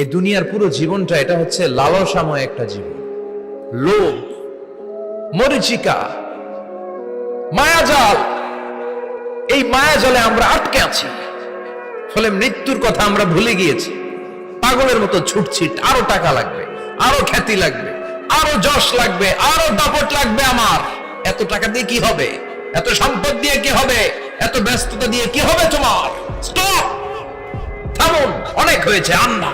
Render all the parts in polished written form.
এই দুনিয়ার পুরো জীবনটা এটা হচ্ছে লালসাময় একটা জীবন। লোভ, মরিচিকা, মায়াজাল, এই মায়াজালে আমরা আটকে আছি। ফলে মৃত্যুর কথা আমরা ভুলে গিয়েছি। পাগলের মতো ছুটছিট, আরো টাকা লাগবে, আরো খ্যাতি লাগবে, আরো যশ লাগবে, আরো দাপট লাগবে। আমার এত টাকা দিয়ে কি হবে? এত সম্পদ দিয়ে কি হবে? এত ব্যস্ততা দিয়ে কি হবে তোমার? স্টপ, থামুন, অনেক হয়েছে, আন্না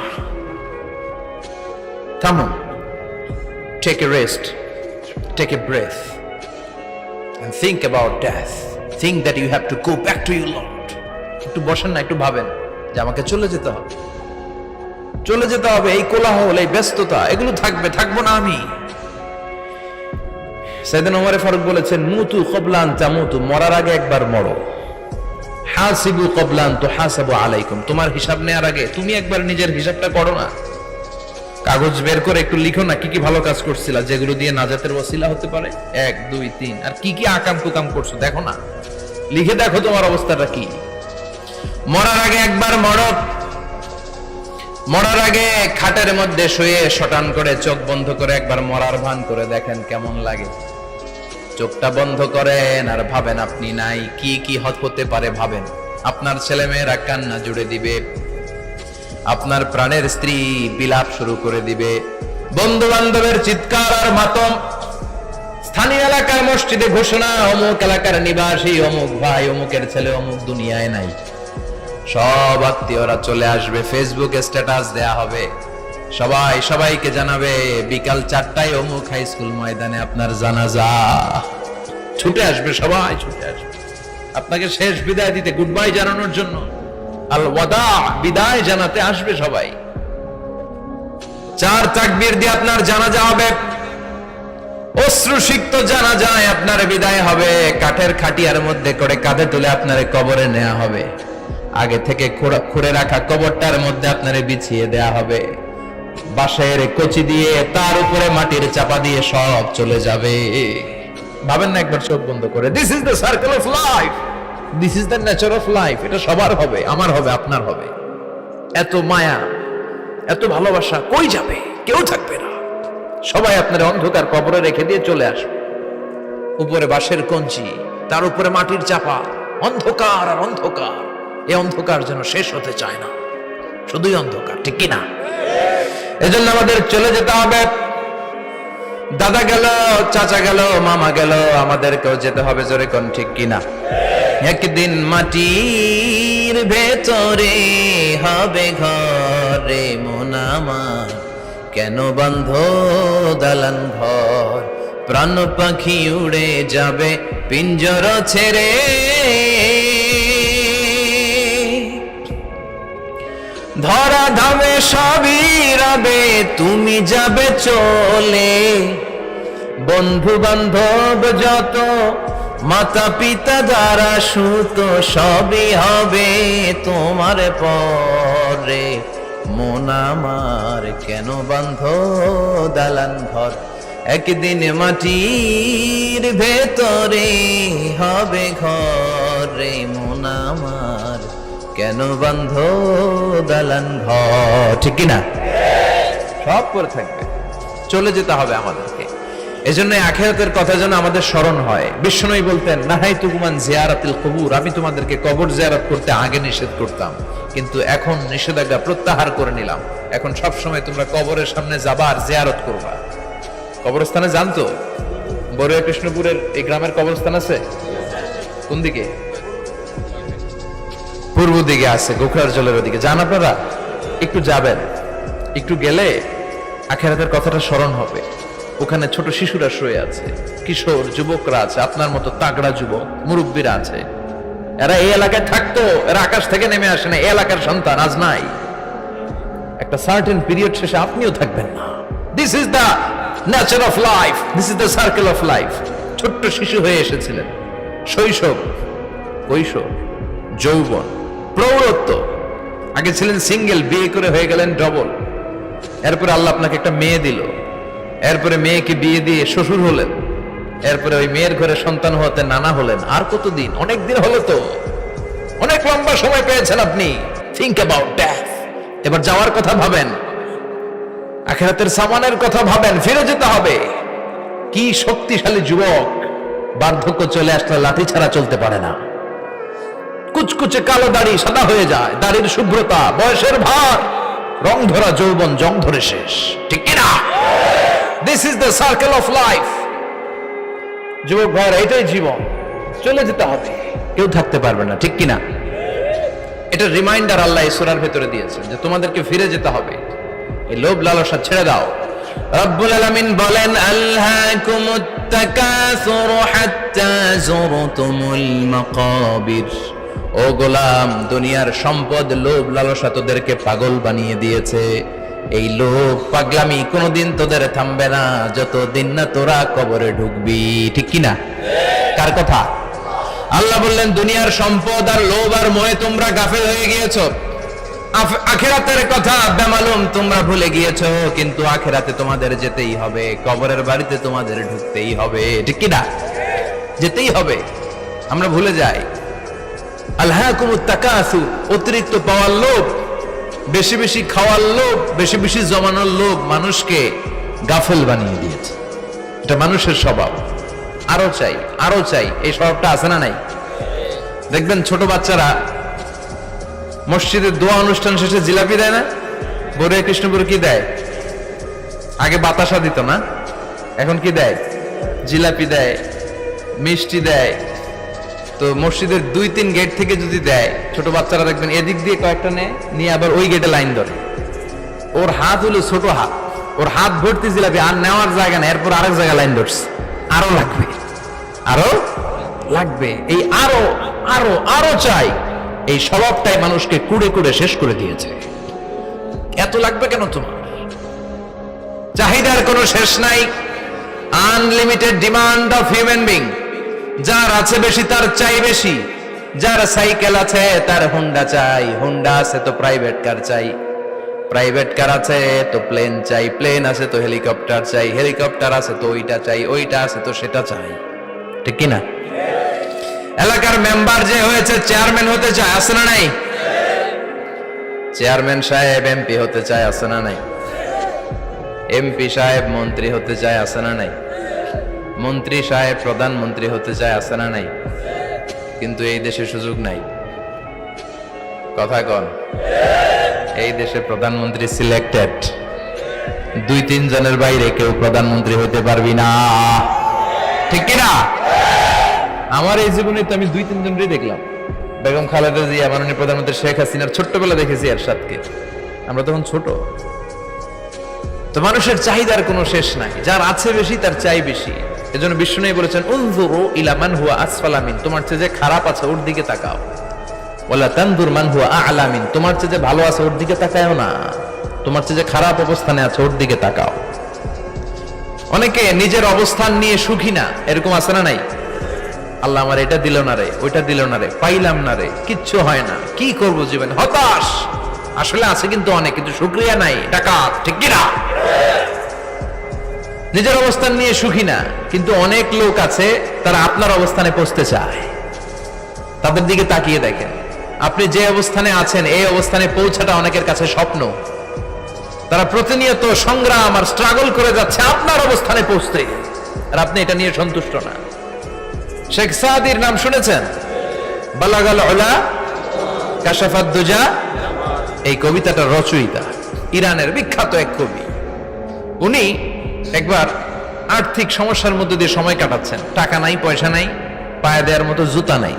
থামুন। Take a rest, take a breath and think about death. Think that you have to go back to your Lord. একটু বসেন না, একটু ভাবেন যে আমাকে চলে যেতে হবে, চলে যেতে হবে। এই কোলাহল, এই ব্যস্ততা, এগুলো থাকবে, থাকবো না আমি। সাইয়েদনা ওমর ফারুক বলেছেন, মুতু ক্বাবলা আন তামুতু, মরার আগে একবার মরো। হাসিবু ক্বাবলা আন তুহাসাবু আলাইকুম, তোমার হিসাব নেওয়ার আগে তুমি একবার নিজের হিসাবটা করো না। কাগজ বের করে একটু লিখো না কি কি ভালো কাজ করছিলা, যেগুলো দিয়ে নাজাতের ওসিলা হতে পারে। 1 2 3, আর কি কি আকাম কুকাম করছো দেখো না, লিখে দেখো তোমার অবস্থাটা কি। মরার আগে একবার মরো। মরার আগে খাটের মধ্যে শুয়ে শটান করে চোখ বন্ধ করে একবার মরার ভান করে দেখেন কেমন লাগে। চোখটা বন্ধ করেন আর ভাবেন আপনি নাই, কি কি হতে পারে ভাবেন। আপনার ছেলে মেয়েরা কান্না জুড়ে দিবে, আপনার প্রাণের স্ত্রী বিলাপ শুরু করে দিবে, বন্ধু বান্ধবের চিৎকার আর মাতম, স্থানীয় এলাকার মসজিদে ঘোষণা, অমুক এলাকার নিবাসী অমুক ভাই অমুকের ছেলে অমুক দুনিয়ায় নাই। সব আত্মীয়রা চলে আসবে, ফেসবুকে স্ট্যাটাস দেয়া হবে, সবাই সবাইকে জানাবে বিকাল 4টায় অমুক হাই স্কুল ময়দানে আপনার জানাজা। ছুটে আসবে, সবাই ছুটে আসবে আপনাকে শেষ বিদায় দিতে, গুড বাই জানানোর জন্য, আল ওয়াদা, বিদায় জানাতে আসবে সবাই। 4 তাকবীর দিয়ে আপনার জানাজা হবে, অশ্রুসিক্ত জানাজায় আপনার বিদায় হবে। কাঠের খাটিয়ার মধ্যে করে কাঁধে তুলে আপনার কবরে নেওয়া হবে। আগে থেকে খুঁড়ে রাখা কবরটার মধ্যে আপনারে বিছিয়ে দেয়া হবে। বাঁশের কচি দিয়ে তার উপরে মাটির চাপা দিয়ে সব চলে যাবে। ভাবেন না একবার চোখ বন্ধ করে, this is the circle of life, this is the nature of life. এটা সবার হবে, আমার হবে, আপনার হবে। এত মায়া, এত ভালোবাসা কই যাবে? কেউ থাকবে না, সবাই আপনার অন্ধকার কবরে রেখে দিয়ে চলে আসবে। উপরে বাঁশের কঞ্চি, তার উপরে মাটির চাপা, অন্ধকার আর অন্ধকার। এই অন্ধকার যেন শেষ হতে চায় না, শুধুই অন্ধকার, ঠিক কিনা? এজন্য আমাদের চলে যেতে হবে। দাদা গেল, চাচা গেল, মামা গেল, আমাদেরকেও যেতে হবে, জোরে কোন ঠিক কিনা? একদিন মাটির ভেতরে হবে ঘরে মন আমার, কেন বন্ধ দালান ঘর, প্রাণ পাখি উড়ে যাবে পিঞ্জর ছেড়ে। ধরা ধামে সবই রবে, তুমি যাবে চলে। বন্ধু বান্ধব যত, মাতা পিতা যারা সুত, সবই হবে তোমার পরে। মন আমার কেন বন্ধ দালান ঘর, একদিন মাটির ভেতরে হবে ঘরে মন আমার, কেন বন্ধ দালান ঘর, ঠিক কিনা? সব করে থাকবে, চলে যেতে হবে আমাদেরকে। এজন্য আখিরাতের কথা যেন আমাদের স্মরণ হয়। বিশ্বনবী বলতেন, নাহাইতুকুমান জিয়ারাতিল কুবুর, আমি তোমাদেরকে কবর জিয়ারত করতে আগে নিষেধ করতাম, কিন্তু এখন নিষেধাজ্ঞা প্রত্যাহার করে নিলাম। এখন সব সময় তোমরা কবরের সামনে যাবা আর জিয়ারত করবা। কবরস্থানে জানতো বড়ুয়া কৃষ্ণপুরের এই গ্রামের কবরস্থান আছে কোন দিকে? পূর্ব দিকে আছে, গোখরার জলের ওদিকে। যান আপনারা, একটু যাবেন, একটু গেলে আখিরাতের কথাটা স্মরণ হবে। ওখানে ছোট শিশুরা শুয়ে আছে, কিশোর যুবকরা আছে, আপনার মতো তাগড়া যুবক মুরব্বীরা আছে। এরা এই এলাকায় থাকতো, এরা আকাশ থেকে নেমে আসে না, এই এলাকার সন্তান, আজ নাই। একটা সার্টেন পিরিয়ড শেষে আপনিও থাকবেন না। This is the nature of life, this is the circle of life. ছোট্ট শিশু হয়ে এসেছিলেন, শৈশব, কৈশোর, যৌবন, প্রৌঢ়ত্ব। আগে ছিলেন সিঙ্গেল, বিয়ে করে হয়ে গেলেন ডবল। এরপরে আল্লাহ আপনাকে একটা মেয়ে দিল, এরপরে মেয়েকে বিয়ে দিয়ে শ্বশুর হলেন, এরপরে ওই মেয়ের ঘরে সন্তান হতে নানা হলেন। আর কতদিন? অনেক দিন হলো তো, অনেক লম্বা সময় পেয়েছেন আপনি। Think about death. এবার যাওয়ার কথা ভাবেন। আখিরাতের সামানের কথা ভাবেন, ফিরে যেতে হবে। কি শক্তিশালী যুবক, বার্ধক্য চলে আসলে লাঠি ছাড়া চলতে পারে না। কুচকুচে কালো দাড়ি সাদা হয়ে যায়, দাড়ির শুভ্রতা, বয়সের ভার, রং ধরা যৌবন জং ধরে শেষ, ঠিক কিনা? This is the circle of life. যুবক ভাইরা, এটাই জীবন, চলে যেতে হবে, কেউ থাকতে পারবে না, ঠিক কিনা? এটা রিমাইন্ডার আল্লাহ এই সূরার ভেতরে দিয়েছেন যে তোমাদেরকে ফিরে যেতে হবে, এই লোভ লালসা ছেড়ে দাও। রব্বুল আলামিন বলেন, আলহাকুমুত তাকাসুর হাত্তা যুরতুমুল মাকাবির। ও গোলাম, দুনিয়ার সম্পদ, লোভ লালসা তোদেরকে পাগল বানিয়ে দিয়েছে। এই লোভ পাগলামি কোনোদিন তোদের থামবে না যতদিন না তোরা কবরে ঢুকবি, ঠিক কিনা? কার কথা? আল্লাহ বললেন, দুনিয়ার সম্পদ আর লোভ আর মোহে তোমরা গাফেল হয়ে গিয়েছো, আখিরাতের কথা বেমালুম তোমরা ভুলে গিয়েছো। কিন্তু আখিরাতে তোমাদের যেতেই হবে, কবরের বাড়িতে তোমাদের ঢুকতেই হবে, ঠিক কিনা? যেতেই হবে, আমরা ভুলে যাই। আলহাকুমুত তাকাসুর, অতিরিক্ত পাওয়ার লোভ, বেশি বেশি খাওয়ার লোভ, বেশি বেশি জমানোর লোভ মানুষকে গাফেল বানিয়ে দিয়েছে। এটা মানুষের স্বভাব, আরো চাই আরো চাই, এই স্বভাবটা আছে না নাই? দেখবেন ছোট বাচ্চারা মসজিদের দোয়া অনুষ্ঠান শেষে জিলাপি দেয় না? বড়ে কৃষ্ণপুর কি দেয়? আগে বাতাসা দিত না, এখন কি দেয়? জিলাপি দেয়, মিষ্টি দেয়। তো মসজিদের 2-3 গেট থেকে যদি দেয়, ছোট বাচ্চারা দেখবেন এদিক দিয়ে কয়েকটা নিয়ে আবার ওই গেটে লাইন ধরে। ওর হাত হলো ছোট হাত, ওর হাত ভর্তি জিলাপি, আর নেওয়ার জায়গা না, এরপর আরেক জায়গায় লাইন ধরছে, আরো লাগবে আরো লাগবে, এই আরো আরো আরো চাই, এই স্বভাবটাই মানুষকে কুড়ে কুড়ে শেষ করে দিয়েছে। এত লাগবে কেন তোমার? চাহিদার কোনো শেষ নাই, unlimited demand of human being. যার আছে বেশি তার চাই বেশি, যার সাইকেল আছে তার হুন্ডা চাই, হুন্ডা আছে তো প্রাইভেট কার চাই, প্রাইভেট কার আছে তো প্লেন চাই, প্লেন আছে তো হেলিকপ্টার চাই, হেলিকপ্টার আছে তো ওইটা চাই, ওইটা আছে তো সেটা চাই, ঠিক কিনা? এলাকার মেম্বার যে হয়েছে চেয়ারম্যান হতে চায়, আছে না নাই? চেয়ারম্যান সাহেব এমপি হতে চায়, আছে না নাই? এমপি সাহেব মন্ত্রী হতে চায়, আছে না নাই? মন্ত্রী সাহেব প্রধানমন্ত্রী হতে চায়, আছে না নাই? কিন্তু এই দেশে সুযোগ নাই, কথা কন। এই দেশে প্রধানমন্ত্রী সিলেক্টেড, 2-3 জনের বাইরে কেউ প্রধানমন্ত্রী হতে পারবি না, ঠিক কিনা? আমার এই জীবনে তো আমি 2-3 জনই দেখলাম। বেগম খালেদা জিয়া, মাননীয় প্রধানমন্ত্রী শেখ হাসিনার ছোট্টবেলা দেখেছি এরশাদকে, আমরা তখন ছোট। তো মানুষের চাহিদার কোনো শেষ নাই, যার আছে বেশি তার চাই বেশি। এজন্য বিষ্ণু বলেছেন, উনজুরু ইলা মান হুয়া আসফালা মিন, তোমার চেয়ে যে খারাপ আছে ওর দিকে তাকাও। ওয়ালা তানজুর মান হুয়া আ'লা মিন, তোমার চেয়ে যে ভালো আছে ওর দিকে তাকায়ও না, তোমার চেয়ে যে খারাপ অবস্থানে আছে ওর দিকে তাকাও। অনেকে নিজের অবস্থান নিয়ে সুখী না, এরকম আছে না নাই? আল্লাহ আমার এটা দিল না রে, ওইটা দিল না রে, পাইলাম না রে, কিচ্ছু হয় না, কি করব জীবনে, হতাশ। আসলে আছে কিন্তু অনেক, কিন্তু শুকরিয়া নাই, ডাকাত, ঠিক কিনা? নিজের অবস্থান নিয়ে সুখী না, কিন্তু অনেক লোক আছে তারা আপনার অবস্থানে পৌঁছতে চায়। তাদের দিকে তাকিয়ে দেখেন, আপনি যে অবস্থানে আছেন এই অবস্থানে পৌঁছাটা অনেকের কাছে স্বপ্ন। তারা প্রতিনিয়ত সংগ্রাম আর স্ট্রাগল করে যাচ্ছে আপনার অবস্থানে পৌঁছতে, আর আপনি এটা নিয়ে সন্তুষ্ট না। শেখ সাদির নাম শুনেছেন? বালাগাল উলা কাশাফাত দুজা, এই কবিতাটার রচয়িতা, ইরানের বিখ্যাত এক কবি। উনি একবার আর্থিক সমস্যার মধ্যে দিয়ে সময় কাটাচ্ছেন, টাকা নাই, পয়সা নাই, পায়ে দেওয়ার মতো জুতা নাই।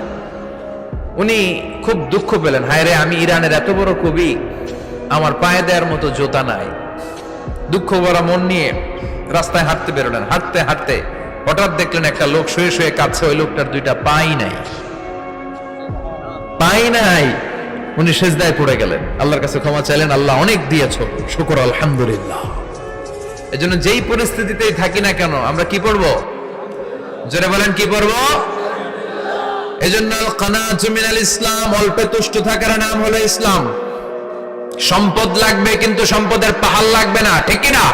উনি খুব দুঃখ পেলেন, হায় রে, আমি ইরানের এত বড় কবি, আমার পায়ে দেওয়ার মতো জুতা নাই। দুঃখ ভরা মন নিয়ে রাস্তায় হাঁটতে বেরোলেন। হাঁটতে হাঁটতে হঠাৎ দেখলেন একটা লোক শুয়ে শুয়ে কাঁদছে, ওই লোকটার 2টা পাই নাই, পাই নাই। উনি সেজদায় পড়ে গেলেন, আল্লাহর কাছে ক্ষমা চাইলেন, আল্লাহ অনেক দিয়েছো, শুকর আলহামদুলিল্লাহ। এজন্য যেই পরিস্থিতিতেই থাকি না কেন আমরা কি পড়বো? জোরে বলেন, কি পড়বো? এজন্য কানাতু মিনাল ইসলাম, অল্পে তুষ্ট থাকার নাম হলো ইসলাম। সম্পদ লাগবে কিন্তু সম্পদের পাহাড় লাগবে না, ঠিক কিনা?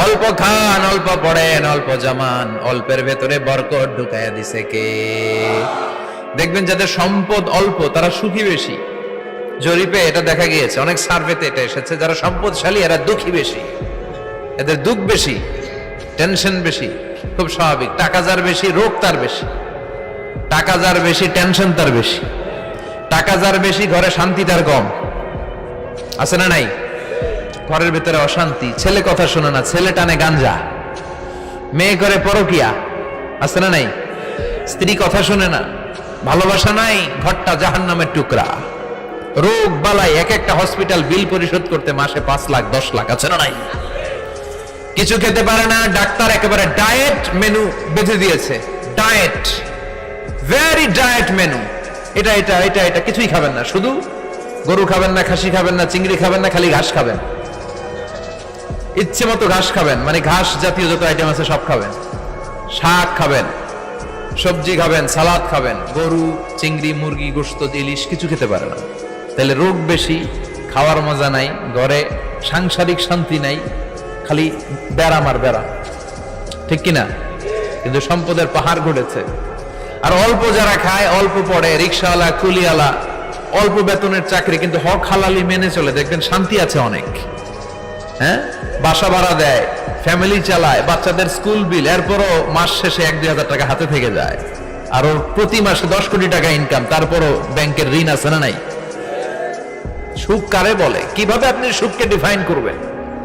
অল্প খান, অল্প পড়েন, অল্প জামান, অল্পের ভেতরে বরকত ঢুকাইয়া দিছে কে? দেখবেন যাদের সম্পদ অল্প তারা সুখী বেশি। জরিপে এটা দেখা গিয়েছে, অনেক সার্ভেতে এটা এসেছে, যারা সম্পদশালী এরা দুঃখী বেশি। এদের দুঃখ বেশি, টেনশন বেশি, খুব স্বাভাবিক। টাকা যার বেশি, রোগ তার বেশি। টাকা যার বেশি, টেনশন তার বেশি। টাকা যার বেশি, ঘরে শান্তি তার কম। আছে না নাই? ঘরের ভিতরে অশান্তি, ছেলে কথা শোনে না, ছেলে টানে গাঞ্জা, মেয়ে করে পরকিয়া। আছে না নাই? স্ত্রী কথা শোনে না, ভালোবাসা নাই, ঘরটা জাহান্নামের টুকরা। রোগ বালাই, এক একটা হসপিটাল বিল পরিশোধ করতে মাসে 5 লাখ 10 লাখ। আছে না নাই? কিছু খেতে পারে না, ডাক্তার একেবারে ডায়েট মেনু বেঁধে দিয়েছে। Diet, very diet menu. এটা এটা এটা এটা কিছুই খাবেন না, শুধু গরু খাবেন না, খাসি খাবেন না, চিংড়ি খাবেন না, খালি ঘাস খাবেন। ইচ্ছে মতো ঘাস খাবেন, মানে ঘাস জাতীয় যত আইটেম আছে সব খাবেন। শাক খাবেন, সবজি খাবেন, সালাদ খাবেন। গরু, চিংড়ি, মুরগি, গোশত, ইলিশ কিছু খেতে পারে না। তাহলে রোগ বেশি, খাওয়ার মজা নাই, ঘরে সাংসারিক শান্তি নাই, খালি ব্যারাম আর ব্যারাম। ঠিক কিনা? কিন্তু সম্পদের পাহাড় ঘটেছে। আর অল্প যারা খায়, অল্প পড়ে, রিক্সাওয়ালা, কুলিওয়ালা, অল্প বেতনের চাকরি, কিন্তু হক হালালি মেনে চলে, দেখবেন শান্তি আছে অনেক। হ্যাঁ, বাসা ভাড়া দেয়, ফ্যামিলি চালায়, বাচ্চাদের স্কুল বিল, এরপরও মাস শেষে 1-2 হাজার টাকা হাতে থেকে যায়। আর ওর প্রতি মাসে 10 কোটি টাকা ইনকাম, তারপরও ব্যাংকের ঋণ আছে না নাই? সুখ কারে বলে? কিভাবে আপনি সুখকে ডিফাইন করবেন?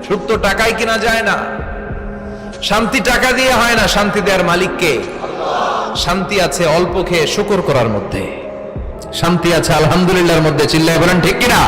সুখ তো টাকায় কিনা যায় না। শান্তি টাকা দিয়ে হয় না, শান্তি দেওয়ার মালিক কে? শান্তি আছে অল্প খেয়ে শুকর করার মধ্যে, শান্তি আছে আলহামদুলিল্লাহর মধ্যে। চিল্লায় বলেন ঠিক কিনা?